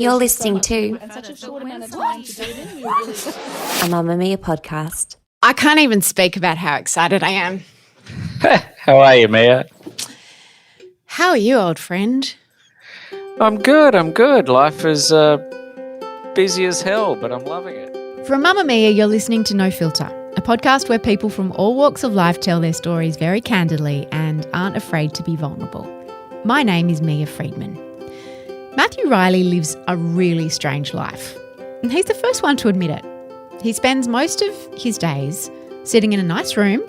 You're listening to and such a short amount of time to do it in. We were really a Mamamia podcast. I can't even speak about how excited I am. How are you, Mia? How are you, old friend? I'm good. Life is busy as hell, but I'm loving it. From Mamamia, you're listening to No Filter, a podcast where people from all walks of life tell their stories very candidly and aren't afraid to be vulnerable. My name is Mia Friedman. Matthew Reilly lives a really strange life, and he's the first one to admit it. He spends most of his days sitting in a nice room,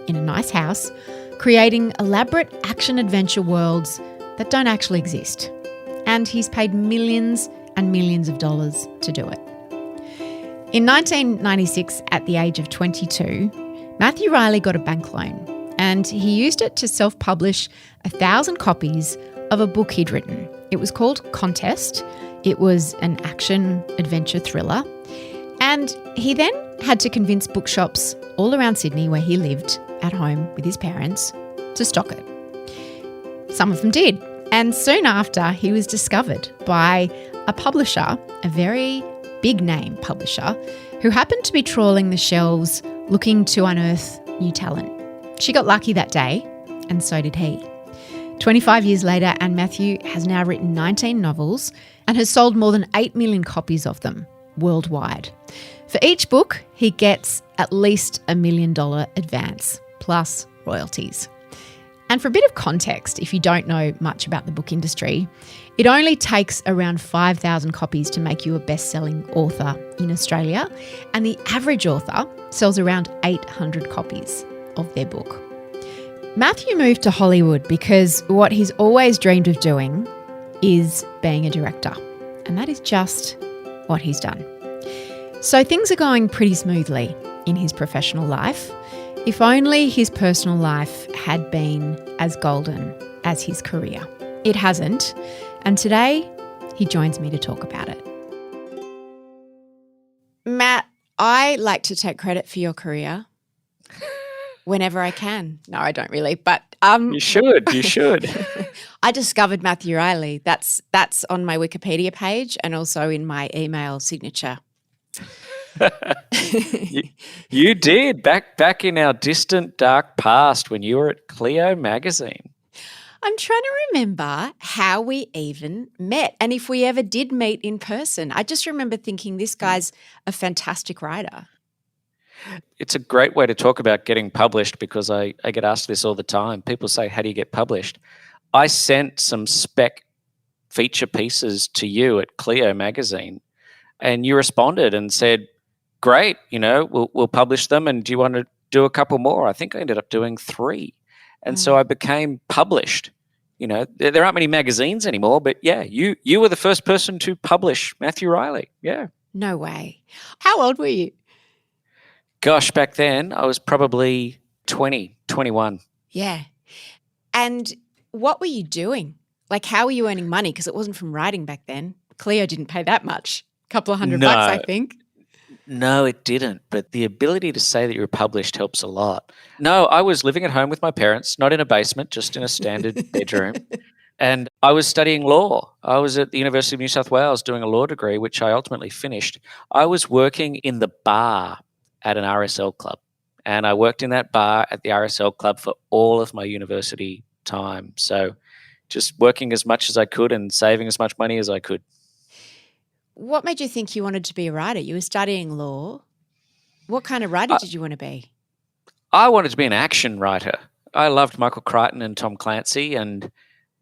in a nice house, creating elaborate action-adventure worlds that don't actually exist. And he's paid millions and millions of dollars to do it. In 1996, at the age of 22, Matthew Reilly got a bank loan, and he used it to self-publish 1,000 copies of a book he'd written. It was called Contest. It was an action-adventure thriller. And he then had to convince bookshops all around Sydney, where he lived at home with his parents, to stock it. Some of them did. And soon after, he was discovered by a publisher, a very big-name publisher, who happened to be trawling the shelves looking to unearth new talent. She got lucky that day, and so did he. 25 years later, and Matthew has now written 19 novels and has sold more than 8 million copies of them worldwide. For each book, he gets at least $1 million advance, plus royalties. And for a bit of context, if you don't know much about the book industry, it only takes around 5,000 copies to make you a best-selling author in Australia, and the average author sells around 800 copies of their book. Matthew moved to Hollywood because what he's always dreamed of doing is being a director, and that is just what he's done. So things are going pretty smoothly in his professional life, if only his personal life had been as golden as his career. It hasn't, and today he joins me to talk about it. Matt, I like to take credit for your career whenever I can. No, I don't really, but You should. I discovered Matthew Reilly. That's on my Wikipedia page and also in my email signature. You did back in our distant dark past when you were at Clio magazine. I'm trying to remember how we even met and if we ever did meet in person. I just remember thinking this guy's a fantastic writer. It's a great way to talk about getting published because I get asked this all the time. People say, how do you get published? I sent some spec feature pieces to you at Clio magazine and you responded and said, great, we'll publish them, and do you want to do a couple more? I think I ended up doing 3. And so I became published. There aren't many magazines anymore, but yeah, you were the first person to publish Matthew Reilly. Yeah. No way. How old were you? Gosh, back then I was probably 20, 21. Yeah. And what were you doing? Like, how were you earning money? Because it wasn't from writing back then. Clio didn't pay that much. A couple of $100 bucks, I think. No, it didn't. But the ability to say that you were published helps a lot. No, I was living at home with my parents, not in a basement, just in a standard bedroom. And I was studying law. I was at the University of New South Wales doing a law degree, which I ultimately finished. I was working in the bar at an RSL club. And I worked in that bar at the RSL club for all of my university time. So just working as much as I could and saving as much money as I could. What made you think you wanted to be a writer? You were studying law. What kind of writer did you want to be? I wanted to be an action writer. I loved Michael Crichton and Tom Clancy, and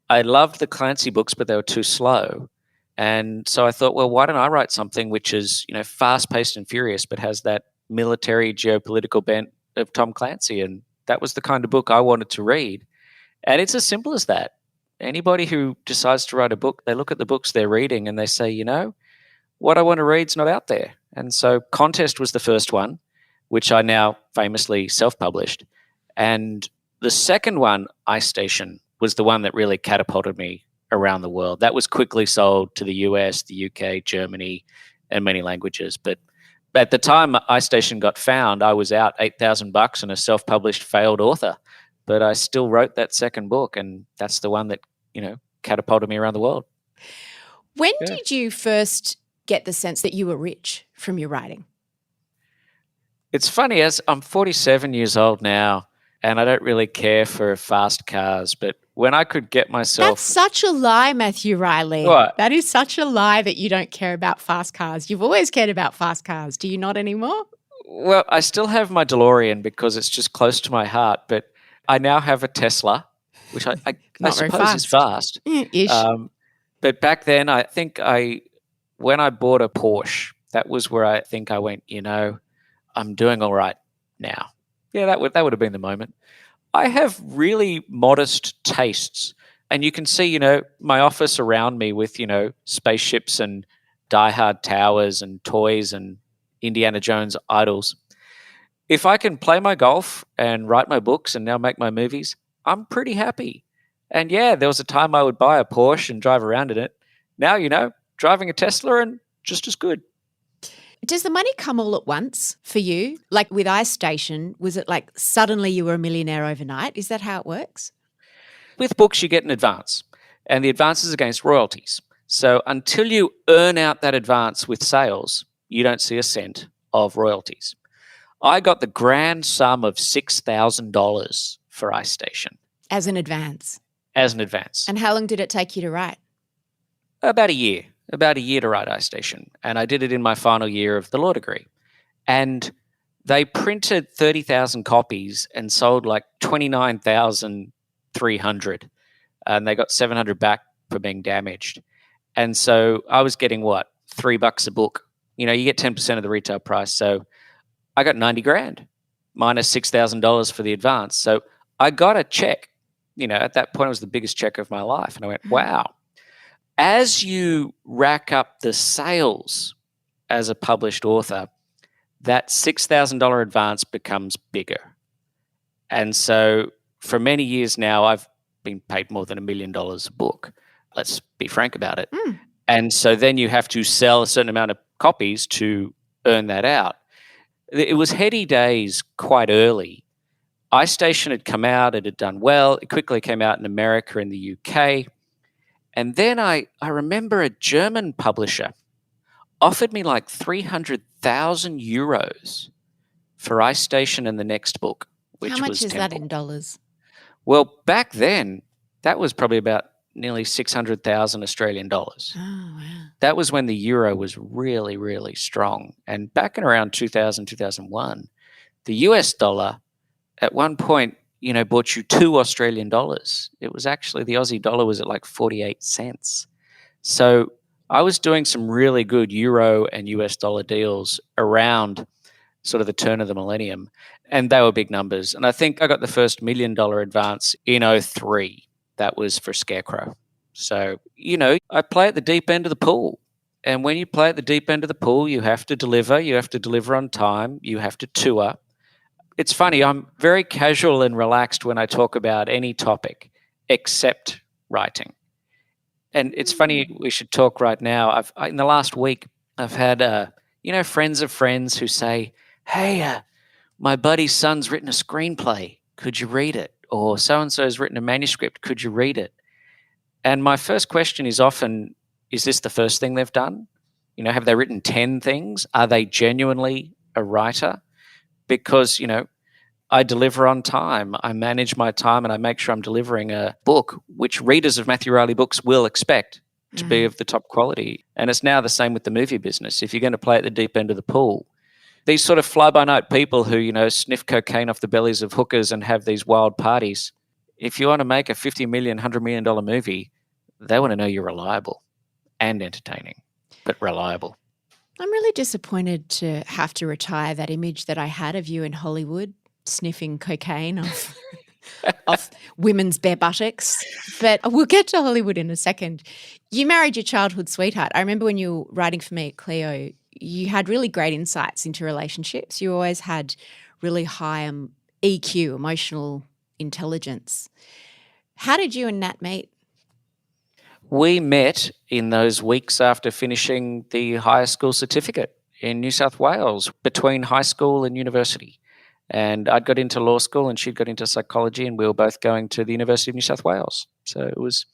I loved the Clancy books, but they were too slow. And so I thought, well, why don't I write something which is, fast-paced and furious, but has that military geopolitical bent of Tom Clancy? And that was the kind of book I wanted to read. And it's as simple as that. Anybody who decides to write a book, they look at the books they're reading and they say, what I want to read's not out there. And so Contest was the first one, which I now famously self-published. And the second one, Ice Station, was the one that really catapulted me around the world. That was quickly sold to the US, the UK, Germany, and many languages. But at the time Ice Station got found, I was out $8,000 and a self-published failed author. But I still wrote that second book, and that's the one that, catapulted me around the world. When Yeah. did you first get the sense that you were rich from your writing? It's funny, as I'm 47 years old now, and I don't really care for fast cars, but when I could get myself... That's such a lie, Matthew Reilly. What? That is such a lie that you don't care about fast cars. You've always cared about fast cars. Do you not anymore? Well, I still have my DeLorean because it's just close to my heart, but I now have a Tesla, which I Not very suppose is fast. Ish. But back then, I think when I bought a Porsche, that was where I think I went, I'm doing all right now. Yeah, that would have been the moment. I have really modest tastes, and you can see, my office around me with, spaceships and Die Hard towers and toys and Indiana Jones idols. If I can play my golf and write my books and now make my movies, I'm pretty happy. And yeah, there was a time I would buy a Porsche and drive around in it. Now, driving a Tesla and just as good. Does the money come all at once for you? Like with iStation, was it like suddenly you were a millionaire overnight? Is that how it works? With books, you get an advance, and the advance is against royalties. So until you earn out that advance with sales, you don't see a cent of royalties. I got the grand sum of $6,000 for iStation. As an advance? As an advance. And how long did it take you to write? About a year to write iStation. And I did it in my final year of the law degree. And they printed 30,000 copies and sold like 29,300. And they got 700 back for being damaged. And so I was getting what? $3 a book. You get 10% of the retail price. So I got 90 grand minus $6,000 for the advance. So I got a check. At that point, it was the biggest check of my life. And I went, wow. As you rack up the sales as a published author, that $6,000 advance becomes bigger. And so for many years now, I've been paid more than $1 million a book. Let's be frank about it. And so then you have to sell a certain amount of copies to earn that out. It was heady days quite early. iStation had come out, it had done well. It quickly came out in America and the UK. And then I remember a German publisher offered me like 300,000 euros for iStation and the next book, which was How much is that Temple. in dollars? Well, back then, that was probably about nearly 600,000 Australian dollars. Oh, wow. That was when the euro was really, really strong. And back in around 2000, 2001, the US dollar at one point, bought you 2 Australian dollars. It was actually, the Aussie dollar was at like 48 cents. So I was doing some really good euro and US dollar deals around sort of the turn of the millennium, and they were big numbers. And I think I got the first $1 million advance in 2003. That was for Scarecrow. So, I play at the deep end of the pool. And when you play at the deep end of the pool, you have to deliver. You have to deliver on time. You have to tour. It's funny, I'm very casual and relaxed when I talk about any topic except writing. And it's funny, we should talk right now. In the last week, I've had, friends of friends who say, hey, my buddy's son's written a screenplay. Could you read it? Or so-and-so's written a manuscript. Could you read it? And my first question is often, is this the first thing they've done? Have they written 10 things? Are they genuinely a writer? Because, I deliver on time. I manage my time and I make sure I'm delivering a book which readers of Matthew Reilly books will expect to be of the top quality. And it's now the same with the movie business. If you're going to play at the deep end of the pool, these sort of fly-by-night people who, sniff cocaine off the bellies of hookers and have these wild parties, if you want to make a $50 million, $100 million movie, they want to know you're reliable and entertaining, but reliable. I'm really disappointed to have to retire that image that I had of you in Hollywood sniffing cocaine off women's bare buttocks. But we'll get to Hollywood in a second. You married your childhood sweetheart. I remember when you were writing for me at Clio, you had really great insights into relationships. You always had really high EQ, emotional intelligence. How did you and Nat meet? We met in those weeks after finishing the higher school certificate in New South Wales, between high school and university. And I'd got into law school and she'd got into psychology, and we were both going to the University of New South Wales. So it was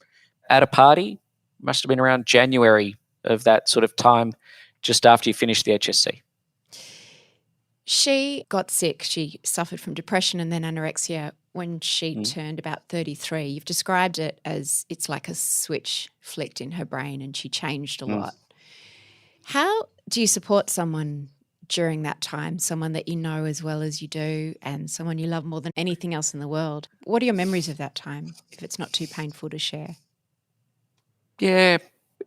at a party. must have been around January of that sort of time, just after you finished the HSC. She got sick. She suffered from depression and then anorexia when she turned about 33. You've described it as it's like a switch flicked in her brain and she changed a lot. How do you support someone during that time, someone that you know as well as you do and someone you love more than anything else in the world? What are your memories of that time, if it's not too painful to share? Yeah,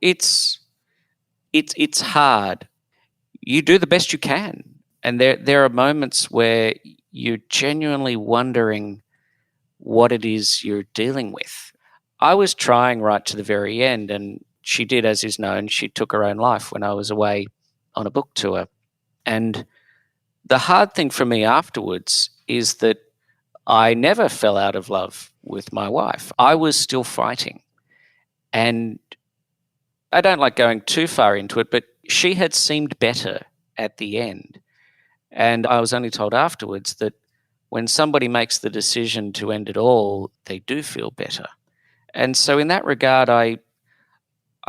it's hard. You do the best you can. And there are moments where you're genuinely wondering what it is you're dealing with. I was trying right to the very end, and she did, as is known, she took her own life when I was away on a book tour. And the hard thing for me afterwards is that I never fell out of love with my wife. I was still fighting. And I don't like going too far into it, but she had seemed better at the end. And I was only told afterwards that when somebody makes the decision to end it all, they do feel better. And so in that regard, I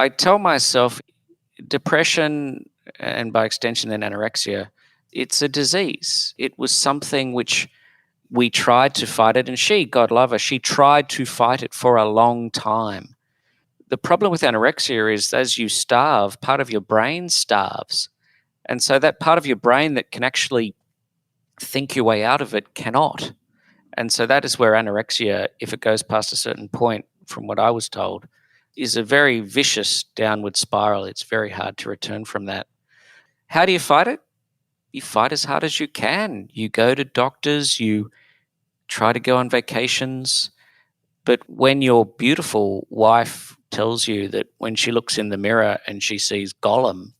tell myself depression, and by extension then anorexia, it's a disease. It was something which we tried to fight it, and she, God love her, she tried to fight it for a long time. The problem with anorexia is as you starve, part of your brain starves. And so that part of your brain that can actually think your way out of it cannot. And so that is where anorexia, if it goes past a certain point, from what I was told, is a very vicious downward spiral. It's very hard to return from that. How do you fight it? You fight as hard as you can. You go to doctors, you try to go on vacations. But when your beautiful wife tells you that when she looks in the mirror and she sees Gollum,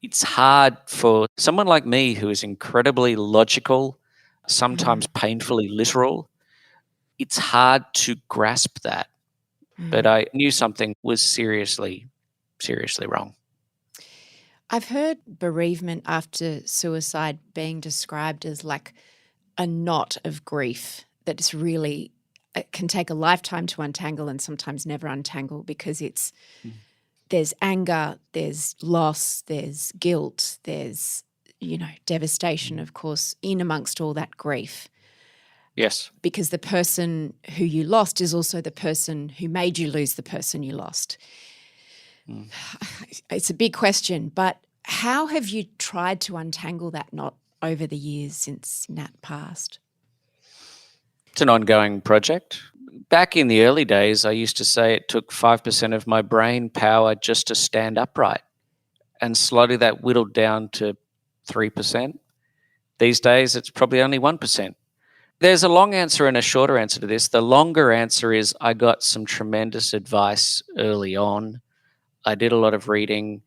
it's hard for someone like me who is incredibly logical, sometimes painfully literal. It's hard to grasp that. But I knew something was seriously, seriously wrong. I've heard bereavement after suicide being described as like a knot of grief that is really, it can take a lifetime to untangle and sometimes never untangle because it's there's anger, there's loss, there's guilt, there's, devastation, of course, in amongst all that grief. Yes. Because the person who you lost is also the person who made you lose the person you lost. It's a big question, but how have you tried to untangle that knot over the years since Nat passed? It's an ongoing project. Back in the early days, I used to say it took 5% of my brain power just to stand upright, and slowly that whittled down to 3%. These days, it's probably only 1%. There's a long answer and a shorter answer to this. The longer answer is I got some tremendous advice early on. I did a lot of reading,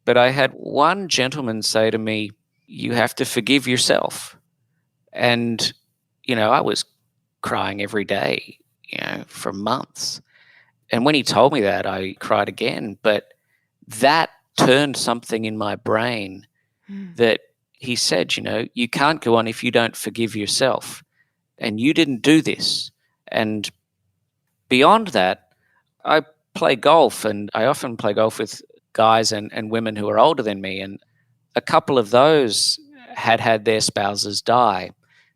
but I had one gentleman say to me, you have to forgive yourself. And, I was crying every day, for months. And when he told me that, I cried again. But that turned something in my brain that he said, you can't go on if you don't forgive yourself. And you didn't do this. And beyond that, I play golf, and I often play golf with guys and women who are older than me. And a couple of those had their spouses die,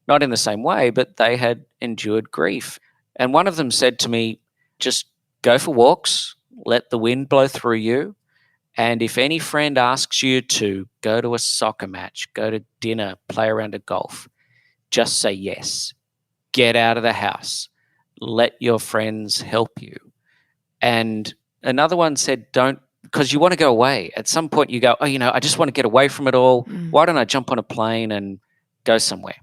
not in the same way, but they had endured grief. And one of them said to me, just go for walks, let the wind blow through you. And if any friend asks you to go to a soccer match, go to dinner, play around a golf, just say yes. Get out of the house. Let your friends help you. And another one said, don't, because you want to go away. At some point you go, I just want to get away from it all. Why don't I jump on a plane and go somewhere?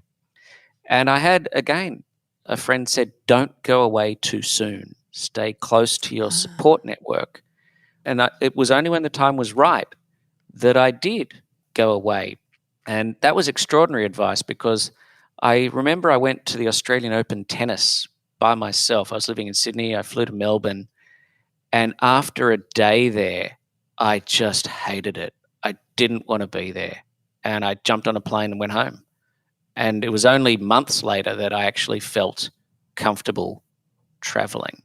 And I had, again, a friend said, don't go away too soon. Stay close to your support network. And it was only when the time was right that I did go away. And that was extraordinary advice because I remember I went to the Australian Open tennis by myself. I was living in Sydney. I flew to Melbourne. And after a day there, I just hated it. I didn't want to be there. And I jumped on a plane and went home. And it was only months later that I actually felt comfortable traveling.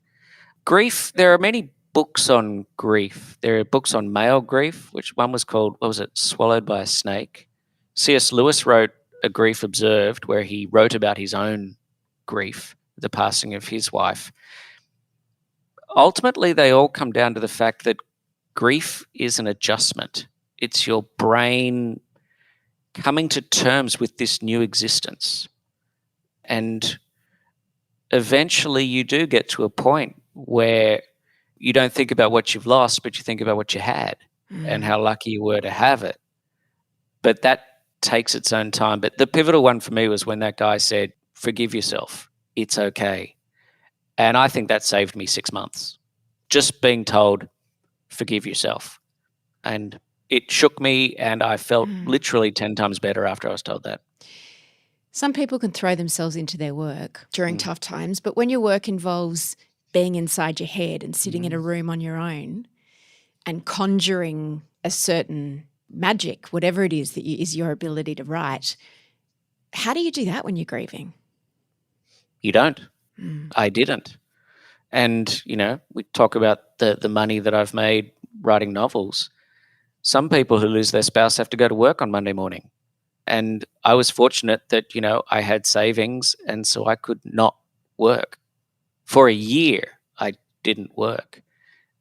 Grief, there are many books on grief. There are books on male grief, which one was called, what was it, Swallowed by a Snake. C.S. Lewis wrote A Grief Observed, where he wrote about his own grief, the passing of his wife. Ultimately, they all come down to the fact that grief is an adjustment. It's your brain coming to terms with this new existence. And eventually you do get to a point where you don't think about what you've lost, but you think about what you had and how lucky you were to have it. But that takes its own time. But the pivotal one for me was when that guy said, forgive yourself, it's okay. And I think that saved me 6 months. Just being told, forgive yourself. And it shook me, and I felt literally 10 times better after I was told that. Some people can throw themselves into their work during tough times, but when your work involves being inside your head and sitting in a room on your own and conjuring a certain magic, whatever it is that is your ability to write, how do you do that when you're grieving? You don't. I didn't. And, we talk about the money that I've made writing novels. Some people who lose their spouse have to go to work on Monday morning. And I was fortunate that, I had savings, and so I could not work. For a year, I didn't work.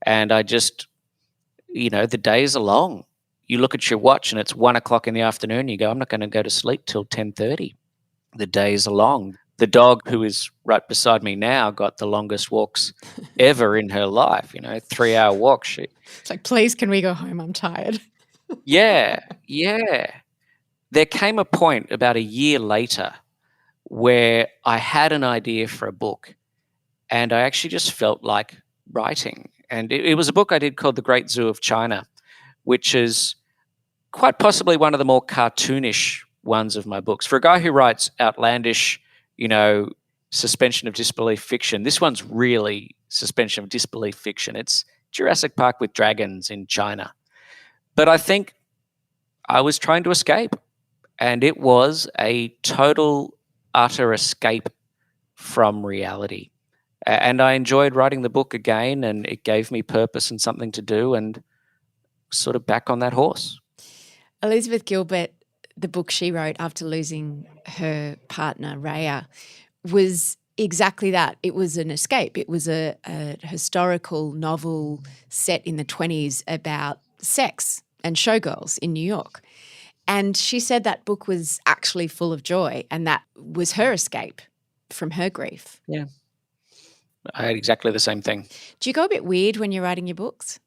And I just, the days are long. You look at your watch and it's 1 o'clock in the afternoon. You go, I'm not going to go to sleep till 10:30. The days are long. The dog who is right beside me now got the longest walks ever in her life, 3-hour walks. It's like, please, can we go home? I'm tired. Yeah. There came a point about a year later where I had an idea for a book, and I actually just felt like writing. And it was a book I did called The Great Zoo of China, which is quite possibly one of the more cartoonish ones of my books. For a guy who writes outlandish, suspension of disbelief fiction, this one's really suspension of disbelief fiction. It's Jurassic Park with dragons in China. But I think I was trying to escape, and it was a total, utter escape from reality. And I enjoyed writing the book again, and it gave me purpose and something to do, and sort of back on that horse. Elizabeth Gilbert, the book she wrote after losing her partner, Raya, was exactly that. It was an escape. It was a historical novel set in the 1920s about sex and showgirls in New York. And she said that book was actually full of joy, and that was her escape from her grief. Yeah. I had exactly the same thing. Do you go a bit weird when you're writing your books?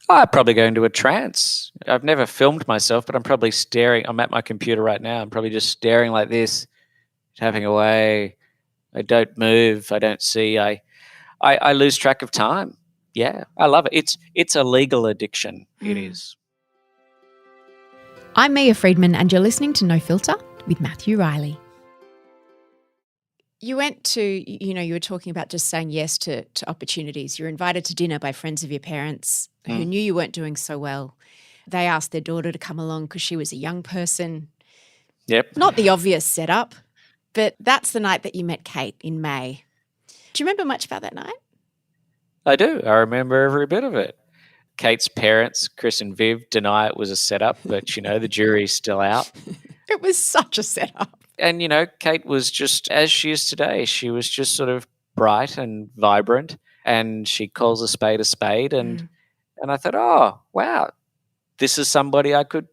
I probably go into a trance. I've never filmed myself, but I'm probably staring. I'm at my computer right now. I'm probably just staring like this, tapping away. I don't move. I don't see. I lose track of time. Yeah, I love it. It's a legal addiction. It is. I'm Mia Friedman, and you're listening to No Filter with Matthew Reilly. You went to, you were talking about just saying yes to opportunities. You were invited to dinner by friends of your parents who knew you weren't doing so well. They asked their daughter to come along because she was a young person. Yep. Not the obvious setup, but that's the night that you met Kate in May. Do you remember much about that night? I do. I remember every bit of it. Kate's parents, Chris and Viv, deny it was a setup, but, the jury's still out. It was such a setup. And, Kate was just as she is today. She was just sort of bright and vibrant, and she calls a spade. And I thought, oh, wow, this is somebody I could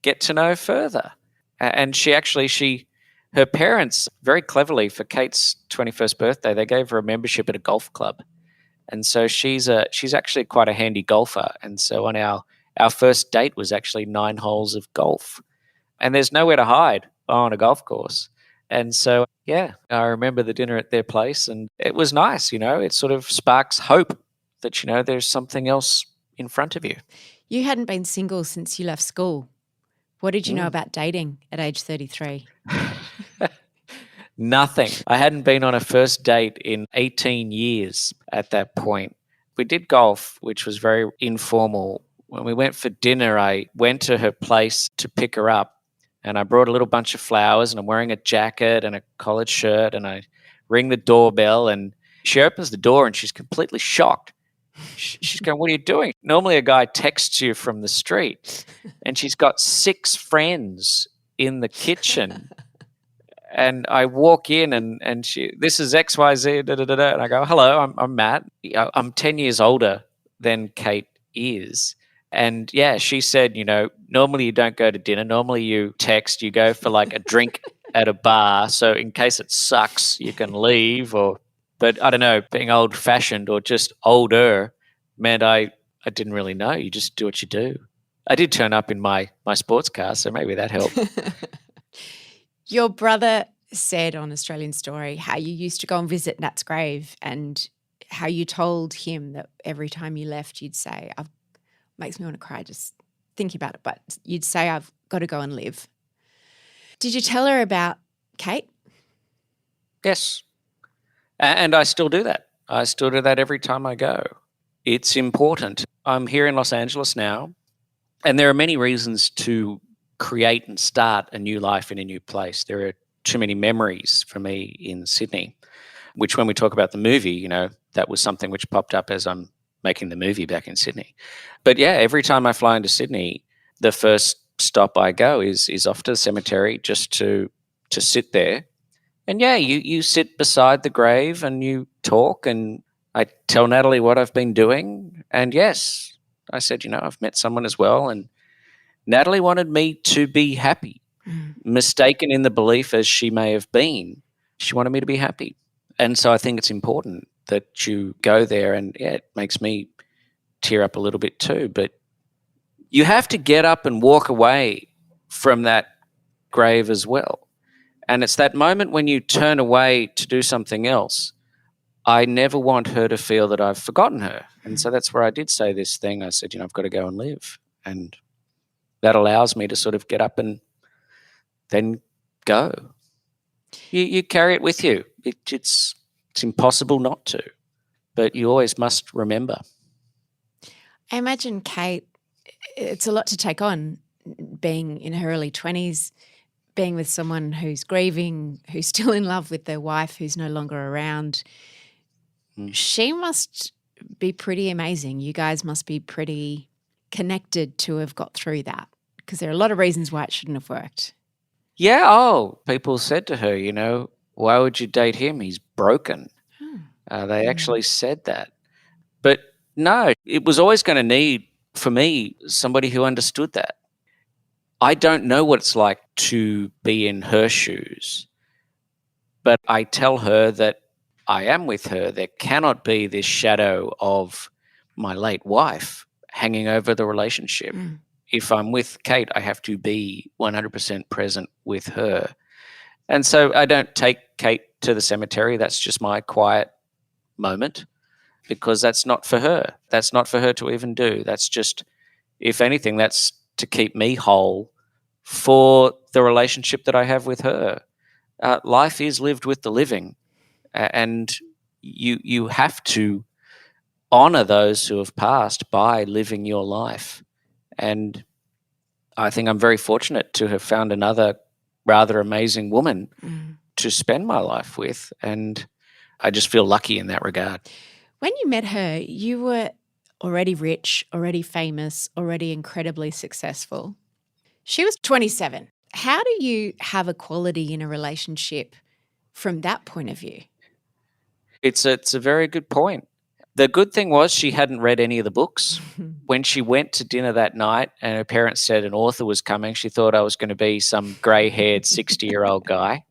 get to know further. And her parents, very cleverly, for Kate's 21st birthday, they gave her a membership at a golf club. And so she's actually quite a handy golfer. And so on our first date was actually 9 holes of golf. And there's nowhere to hide on a golf course. And so, yeah, I remember the dinner at their place, and it was nice, it sort of sparks hope that, there's something else in front of you. You hadn't been single since you left school. What did you know about dating at age 33? Nothing. I hadn't been on a first date in 18 years at that point. We did golf, which was very informal. When we went for dinner, I went to her place to pick her up, and I brought a little bunch of flowers, and I'm wearing a jacket and a collared shirt, and I ring the doorbell, and she opens the door and she's completely shocked. She's going, what are you doing? Normally a guy texts you from the street, and she's got 6 friends in the kitchen. And I walk in and she, this is XYZ, da, da, da, da. And I go, hello, I'm Matt. I'm 10 years older than Kate is. And yeah, she said, normally you don't go to dinner. Normally you text, you go for like a drink at a bar. So in case it sucks, you can leave. But I don't know, being old fashioned or just older meant I didn't really know. You just do what you do. I did turn up in my sports car, so maybe that helped. Your brother said on Australian Story how you used to go and visit Nat's grave and how you told him that every time you left you'd say, makes me want to cry just thinking about it, but you'd say, I've got to go and live. Did you tell her about Kate? Yes. And I still do that. I still do that every time I go. It's important. I'm here in Los Angeles now, and there are many reasons to create and start a new life in a new place. There are too many memories for me in Sydney, which when we talk about the movie, that was something which popped up as I'm making the movie back in Sydney. But yeah, every time I fly into Sydney, the first stop I go is off to the cemetery just to sit there. And yeah, you sit beside the grave and you talk, and I tell Natalie what I've been doing. And yes, I said, I've met someone as well, and Natalie wanted me to be happy, mistaken in the belief as she may have been. She wanted me to be happy. And so I think it's important that you go there, and yeah, it makes me tear up a little bit too. But you have to get up and walk away from that grave as well. And it's that moment when you turn away to do something else. I never want her to feel that I've forgotten her. And so that's where I did say this thing. I said, I've got to go and live. And that allows me to sort of get up and then go. You carry it with you. It's impossible not to, but you always must remember. I imagine Kate, it's a lot to take on, being in her early 20s, being with someone who's grieving, who's still in love with their wife, who's no longer around. She must be pretty amazing. You guys must be pretty connected to have got through that, because there are a lot of reasons why it shouldn't have worked. Yeah. People said to her, why would you date him? He's broken. They actually said that. But no, it was always going to need, for me, somebody who understood that. I don't know what it's like to be in her shoes, but I tell her that I am with her. There cannot be this shadow of my late wife hanging over the relationship. If I'm with Kate, I have to be 100% present with her. And so I don't take Kate to the cemetery. That's just my quiet moment, because that's not for her. That's not for her to even do. That's just, if anything, that's to keep me whole for the relationship that I have with her. Life is lived with the living, and you have to honor those who have passed by living your life. And I think I'm very fortunate to have found another rather amazing woman to spend my life with, and I just feel lucky in that regard. When you met her, you were already rich, already famous, already incredibly successful. She was 27. How do you have equality in a relationship from that point of view? It's a very good point. The good thing was she hadn't read any of the books. When she went to dinner that night and her parents said an author was coming, she thought I was going to be some grey-haired 60-year-old guy.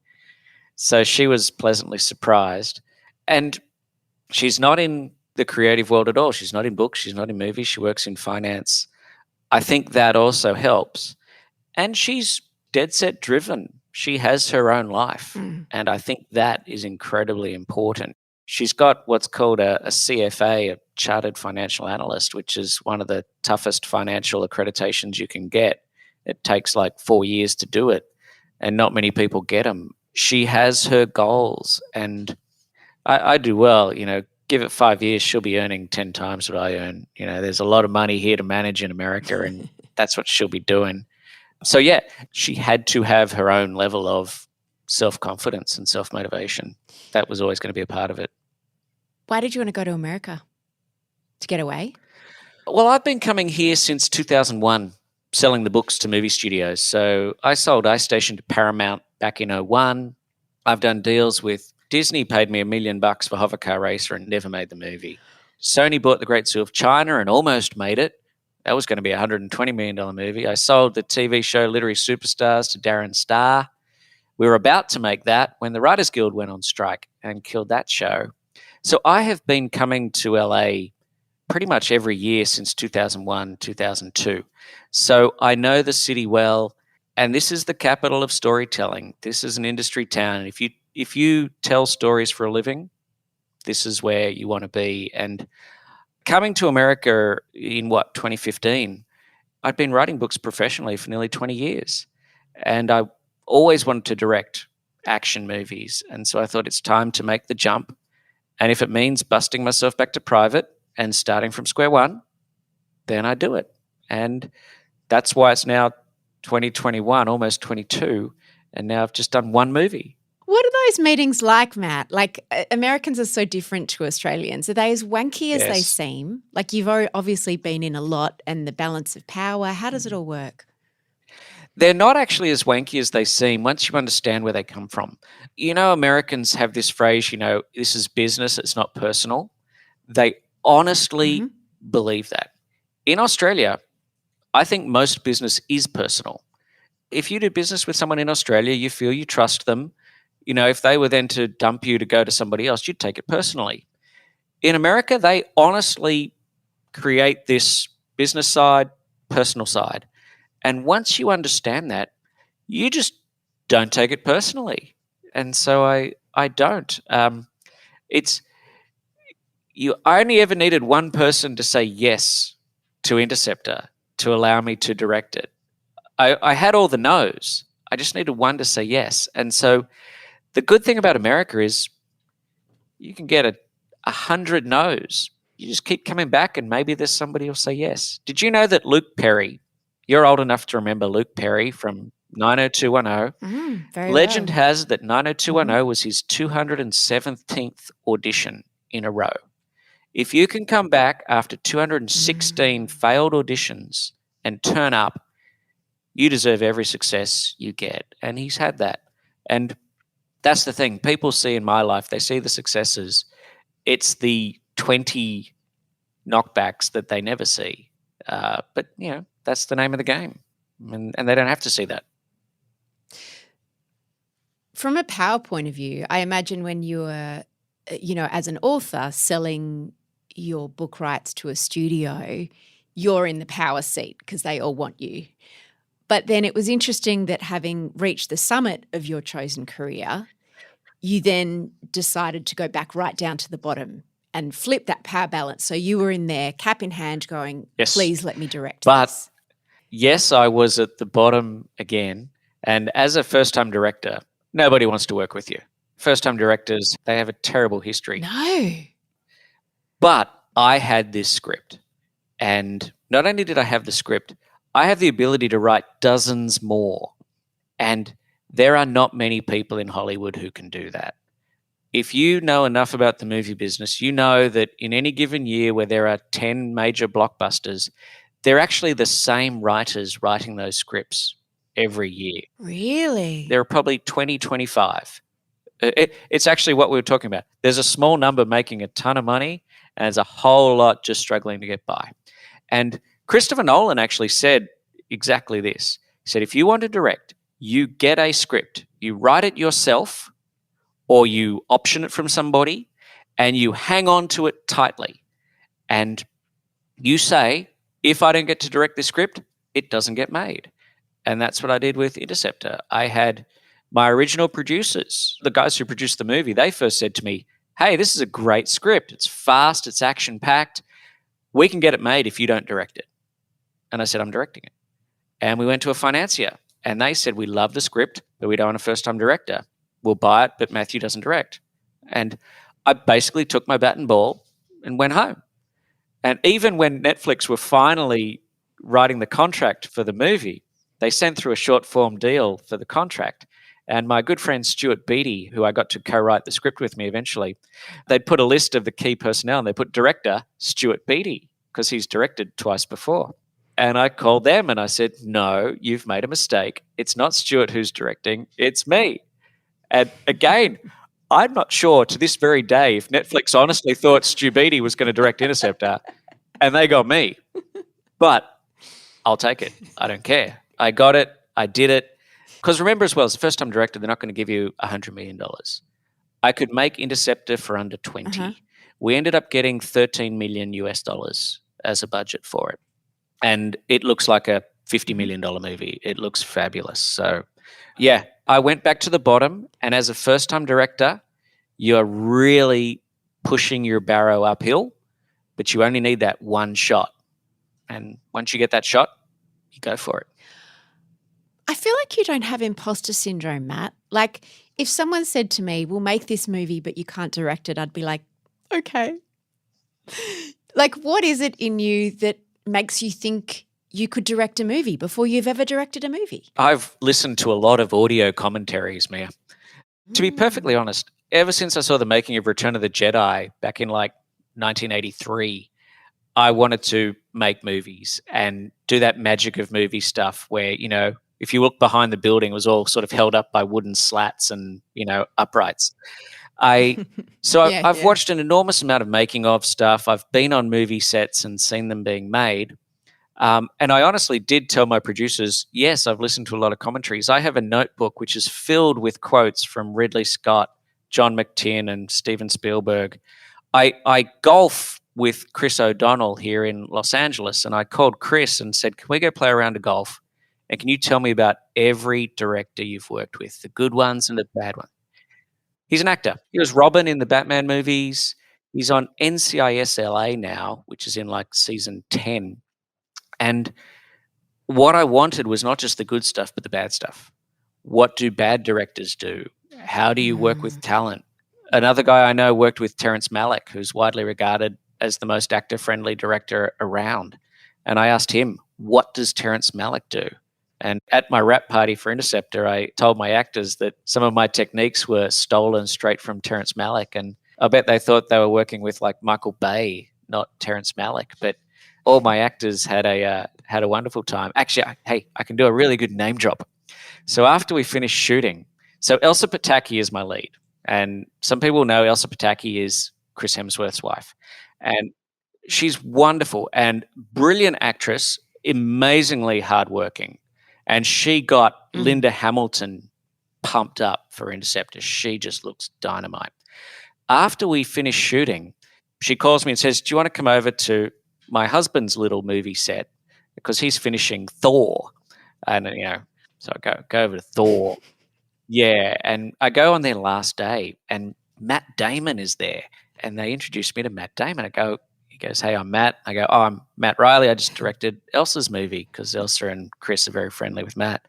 So she was pleasantly surprised. And she's not in the creative world at all. She's not in books. She's not in movies. She works in finance. I think that also helps. And she's dead set driven. She has her own life. And I think that is incredibly important. She's got what's called a CFA, a Chartered Financial Analyst, which is one of the toughest financial accreditations you can get. It takes like 4 years to do it, and not many people get them. She has her goals, and I do well. Give it 5 years, she'll be earning 10 times what I earn. There's a lot of money here to manage in America, and that's what she'll be doing. So, yeah, she had to have her own level of self-confidence and self-motivation. That was always going to be a part of it. Why did you want to go to America? to get away? Well, I've been coming here since 2001, selling the books to movie studios. So I sold Ice Station to Paramount back in '01. I've done deals with Disney, paid me $1 million for Hovercar Racer and never made the movie. Sony bought The Great Zoo of China and almost made it. That was going to be a $120 million movie. I sold the TV show Literary Superstars to Darren Star. We were about to make that when the Writers Guild went on strike and killed that show. So I have been coming to LA pretty much every year since 2001, 2002. So I know the city well, and this is the capital of storytelling. This is an industry town. If you tell stories for a living, this is where you want to be. And coming to America in 2015, I'd been writing books professionally for nearly 20 years. And I always wanted to direct action movies. And so I thought it's time to make the jump. And if it means busting myself back to private and starting from square one, then I do it. And that's why it's now 2021, almost 22. And now I've just done one movie. What are those meetings like, Matt? Like, Americans are so different to Australians. Are they as wanky as they seem? Like, you've obviously been in a lot, and the balance of power. How does it all work? They're not actually as wanky as they seem once you understand where they come from. Americans have this phrase, this is business, it's not personal. They honestly believe that. In Australia, I think most business is personal. If you do business with someone in Australia, you feel you trust them. If they were then to dump you to go to somebody else, you'd take it personally. In America, they honestly create this business side, personal side. And once you understand that, you just don't take it personally. And so I don't. I only ever needed one person to say yes to Interceptor to allow me to direct it. I had all the no's. I just needed one to say yes. And so the good thing about America is you can get 100 no's. You just keep coming back and maybe there's somebody who'll say yes. Did you know that Luke Perry, you're old enough to remember Luke Perry from 90210. Legend has that 90210 was his 217th audition in a row. If you can come back after 216 failed auditions and turn up, you deserve every success you get. And he's had that. And that's the thing. People see in my life, they see the successes. It's the 20 knockbacks that they never see. But, that's the name of the game. And they don't have to see that. From a power point of view, I imagine when you were, as an author selling your book rights to a studio, you're in the power seat because they all want you. But then it was interesting that having reached the summit of your chosen career, you then decided to go back right down to the bottom and flip that power balance. So you were in there, cap in hand, going, yes, please let me direct this. Yes, I was at the bottom again. And as a first-time director, nobody wants to work with you. First-time directors, they have a terrible history. No. But I had this script. And not only did I have the script, I have the ability to write dozens more. And there are not many people in Hollywood who can do that. If you know enough about the movie business, you know that in any given year where there are 10 major blockbusters, they're actually the same writers writing those scripts every year. Really? There are probably 20, 25. It's actually what we were talking about. There's a small number making a ton of money, and there's a whole lot just struggling to get by. And Christopher Nolan actually said exactly this. He said, if you want to direct, you get a script, you write it yourself, or you option it from somebody, and you hang on to it tightly. And you say, if I don't get to direct this script, it doesn't get made. And that's what I did with Interceptor. I had my original producers, the guys who produced the movie, they first said to me, hey, this is a great script. It's fast, it's action-packed. We can get it made if you don't direct it. And I said, I'm directing it. And we went to a financier, and they said, we love the script, but we don't want a first-time director. We'll buy it, but Matthew doesn't direct. And I basically took my bat and ball and went home. And even when Netflix were finally writing the contract for the movie, they sent through a short-form deal for the contract. And my good friend Stuart Beattie, who I got to co-write the script with me eventually, they'd put a list of the key personnel and they put director Stuart Beattie because he's directed twice before. And I called them and I said, no, you've made a mistake. It's not Stuart who's directing, it's me. And again, I'm not sure to this very day if Netflix honestly thought Stu Beattie was going to direct Interceptor, and they got me. But I'll take it. I don't care. I got it. I did it. Because remember as well, as a first-time director, they're not going to give you $100 million. I could make Interceptor for under 20. Uh-huh. We ended up getting $13 million US as a budget for it. And it looks like a $50 million movie. It looks fabulous. So, yeah, I went back to the bottom. And as a first-time director, you're really pushing your barrow uphill, but you only need that one shot. And once you get that shot, you go for it. I feel like you don't have imposter syndrome, Matt. Like if someone said to me, we'll make this movie, but you can't direct it, I'd be like, okay. Like what is it in you that makes you think you could direct a movie before you've ever directed a movie? I've listened to a lot of audio commentaries, Mia. To be perfectly honest, ever since I saw the making of Return of the Jedi back in like 1983, I wanted to make movies and do that magic of movie stuff where, you know, if you look behind the building, it was all sort of held up by wooden slats and, you know, uprights. I've watched an enormous amount of making of stuff. I've been on movie sets and seen them being made. And I honestly did tell my producers, yes, I've listened to a lot of commentaries. I have a notebook which is filled with quotes from Ridley Scott, John McTiernan, and Steven Spielberg. I golf with Chris O'Donnell here in Los Angeles, and I called Chris and said, can we go play a round of golf? And can you tell me about every director you've worked with, the good ones and the bad ones? He's an actor. He was Robin in the Batman movies. He's on NCIS LA now, which is in like season 10. And what I wanted was not just the good stuff, but the bad stuff. What do bad directors do? How do you work with talent? Another guy I know worked with Terrence Malick, who's widely regarded as the most actor-friendly director around. And I asked him, what does Terrence Malick do? And at my wrap party for Interceptor, I told my actors that some of my techniques were stolen straight from Terrence Malick. And I bet they thought they were working with like Michael Bay, not Terrence Malick. But all my actors had a wonderful time. Actually, I can do a really good name drop. So after we finished shooting, so Elsa Pataki is my lead. And some people know Elsa Pataki is Chris Hemsworth's wife. And she's wonderful and brilliant actress, amazingly hardworking. And she got Linda Hamilton pumped up for Interceptor. She just looks dynamite. After we finished shooting, she calls me and says, do you want to come over to my husband's little movie set? Because he's finishing Thor. And, you know, so I go over to Thor. Yeah, and I go on their last day, and Matt Damon is there. And they introduced me to Matt Damon. He goes, hey, I'm Matt. I go, oh, I'm Matt Reilly. I just directed Elsa's movie because Elsa and Chris are very friendly with Matt.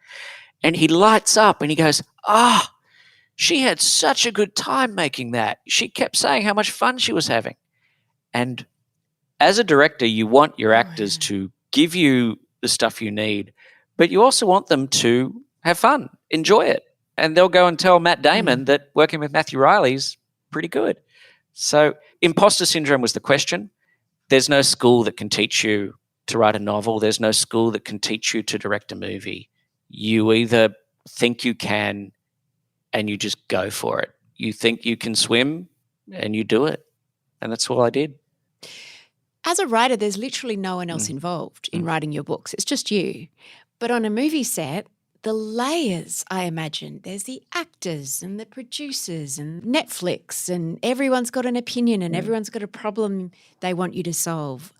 And he lights up and he goes, she had such a good time making that. She kept saying how much fun she was having. And as a director, you want your actors to give you the stuff you need, but you also want them to have fun, enjoy it. And they'll go and tell Matt Damon that working with Matthew Reilly's pretty good. So imposter syndrome was the question. There's no school that can teach you to write a novel. There's no school that can teach you to direct a movie. You either think you can and you just go for it. You think you can swim and you do it. And that's all I did. As a writer, there's literally no one else involved in writing your books. It's just you. But on a movie set, the layers, I imagine, there's the actors and the producers and Netflix, and everyone's got an opinion and everyone's got a problem they want you to solve.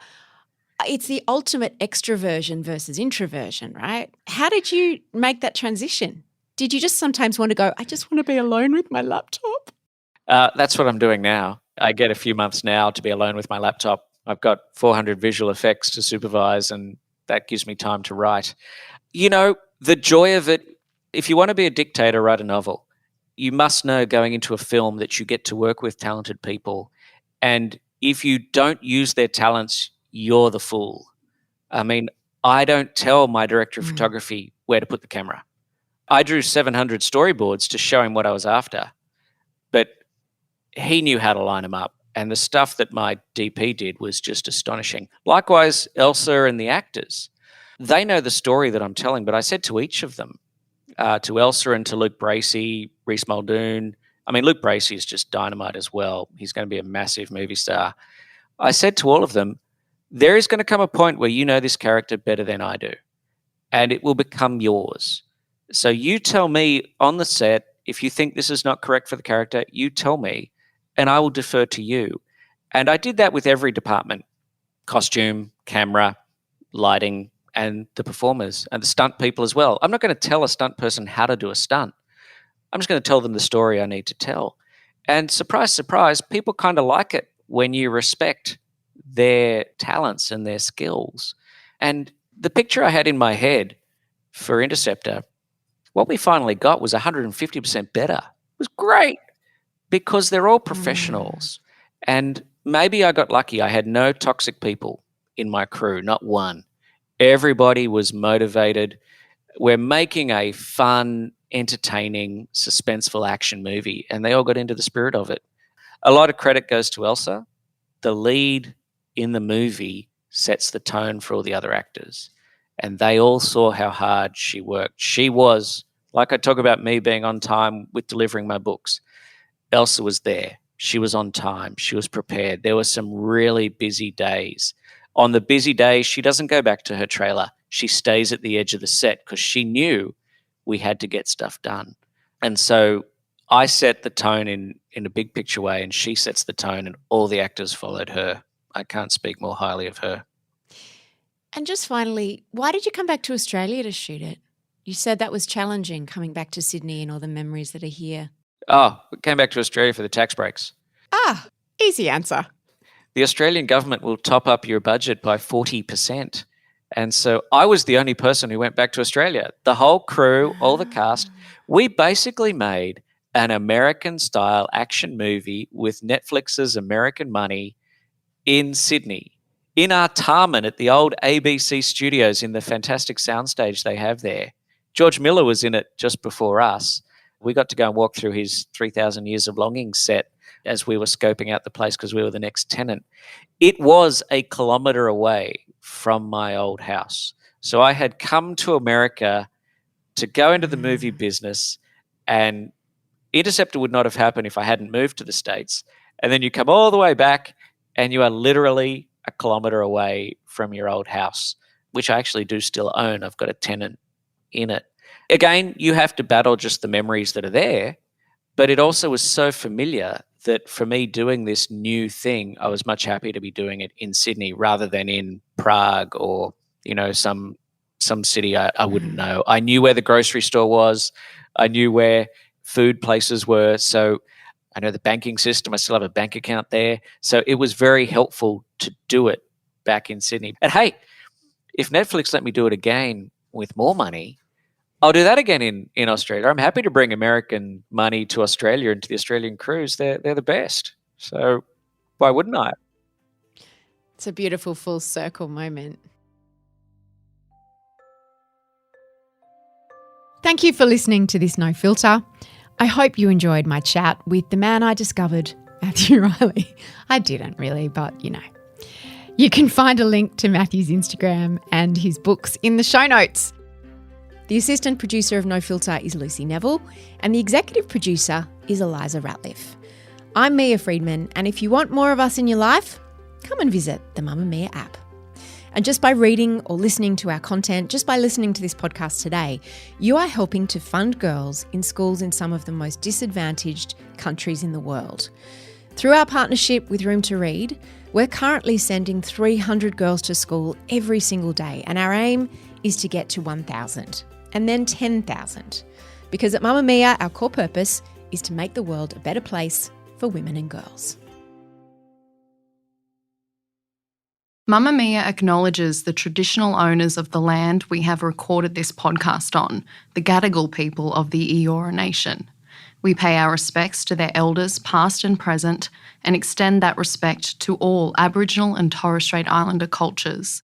It's the ultimate extroversion versus introversion, right? How did you make that transition? Did you just sometimes want to go, I just want to be alone with my laptop? That's what I'm doing now. I get a few months now to be alone with my laptop. I've got 400 visual effects to supervise, and that gives me time to write. You know, the joy of it, if you want to be a dictator, write a novel. You must know going into a film that you get to work with talented people. And if you don't use their talents, you're the fool. I mean, I don't tell my director of photography where to put the camera. I drew 700 storyboards to show him what I was after, but he knew how to line them up. And the stuff that my DP did was just astonishing. Likewise, Elsa and the actors. They know the story that I'm telling, but I said to each of them, to Elsa and to Luke Bracey, Reese Muldoon. I mean, Luke Bracey is just dynamite as well. He's going to be a massive movie star. I said to all of them, there is going to come a point where you know this character better than I do, and it will become yours. So you tell me on the set, if you think this is not correct for the character, you tell me, and I will defer to you. And I did that with every department: costume, camera, lighting, and the performers and the stunt people as well. I'm not going to tell a stunt person how to do a stunt. I'm just going to tell them the story I need to tell. And surprise, surprise, people kind of like it when you respect their talents and their skills. And the picture I had in my head for Interceptor, what we finally got was 150% better. It was great because they're all professionals. And maybe I got lucky. I had no toxic people in my crew, not one. Everybody was motivated. We're making a fun, entertaining, suspenseful action movie, and they all got into the spirit of it. A lot of credit goes to Elsa. The lead in the movie sets the tone for all the other actors, and they all saw how hard she worked. She was, like I talk about me being on time with delivering my books, Elsa was there. She was on time. She was prepared. There were some really busy days. On the busy day, she doesn't go back to her trailer. She stays at the edge of the set because she knew we had to get stuff done. And so I set the tone in a big picture way, and she sets the tone, and all the actors followed her. I can't speak more highly of her. And just finally, why did you come back to Australia to shoot it? You said that was challenging, coming back to Sydney and all the memories that are here. Oh, we came back to Australia for the tax breaks. Ah, easy answer. The Australian government will top up your budget by 40%. And so I was the only person who went back to Australia. The whole crew, all the cast, we basically made an American-style action movie with Netflix's American money in Sydney, in Artarmon at the old ABC studios in the fantastic soundstage they have there. George Miller was in it just before us. We got to go and walk through his 3,000 Years of Longing set as we were scoping out the place because we were the next tenant. It was a kilometre away from my old house. So I had come to America to go into the movie business, and Interceptor would not have happened if I hadn't moved to the States. And then you come all the way back and you are literally a kilometre away from your old house, which I actually do still own. I've got a tenant in it. Again, you have to battle just the memories that are there, but it also was so familiar that for me doing this new thing, I was much happier to be doing it in Sydney rather than in Prague or, some city I wouldn't know. I knew where the grocery store was. I knew where food places were. So I know the banking system. I still have a bank account there. So it was very helpful to do it back in Sydney. And hey, if Netflix let me do it again with more money, I'll do that again in Australia. I'm happy to bring American money to Australia and to the Australian crews. They're the best. So why wouldn't I? It's a beautiful full circle moment. Thank you for listening to this No Filter. I hope you enjoyed my chat with the man I discovered, Matthew Reilly. I didn't really, but You can find a link to Matthew's Instagram and his books in the show notes. The assistant producer of No Filter is Lucy Neville, and the executive producer is Eliza Ratliff. I'm Mia Friedman, and if you want more of us in your life, come and visit the Mamamia app. And just by reading or listening to our content, just by listening to this podcast today, you are helping to fund girls in schools in some of the most disadvantaged countries in the world. Through our partnership with Room to Read, we're currently sending 300 girls to school every single day, and our aim is to get to 1,000. And then 10,000. Because at Mamamia, our core purpose is to make the world a better place for women and girls. Mamamia acknowledges the traditional owners of the land we have recorded this podcast on, the Gadigal people of the Eora Nation. We pay our respects to their elders, past and present, and extend that respect to all Aboriginal and Torres Strait Islander cultures.